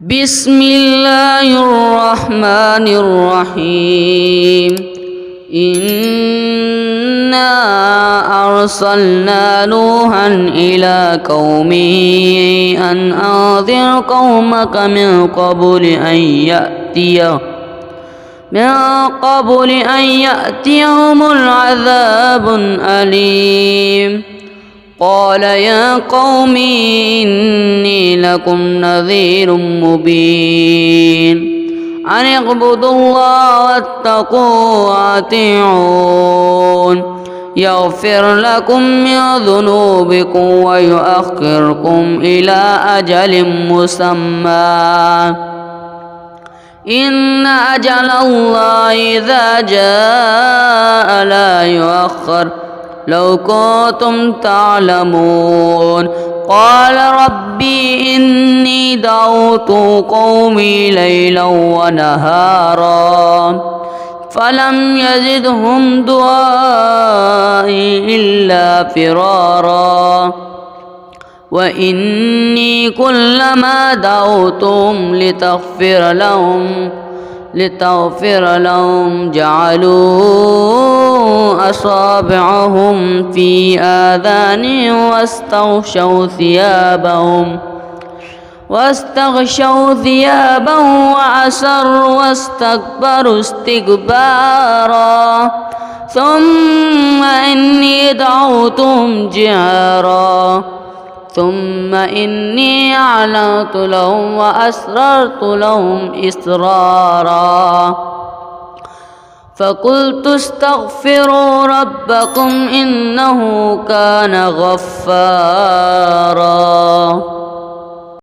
بسم الله الرحمن الرحيم. إنا أرسلنا نوحا إلى قومه أن أنذر قومك من قبل أن يأتيهم العذاب أليم. قال يا قوم إني لكم نذير مبين أن اعبدوا الله واتقوا وأطيعون يغفر لكم من ذنوبكم ويؤخركم إلى أجل مسمى إن أجل الله إذا جاء لا يؤخر لو كنتم تعلمون. قال ربي إني دعوت قومي ليلا ونهارا فلم يزدهم دعائي إلا فرارا وإني كلما دعوتهم لتغفر لهم جعلوا أصابعهم في آذانهم واستغشوا ثيابهم وأسروا واستكبروا استكبارا ثم إني دعوتهم جهارا ثم إني أعلنت لهم وأسررت لهم إسرارا فقلت استغفروا ربكم إنه كان غفارا.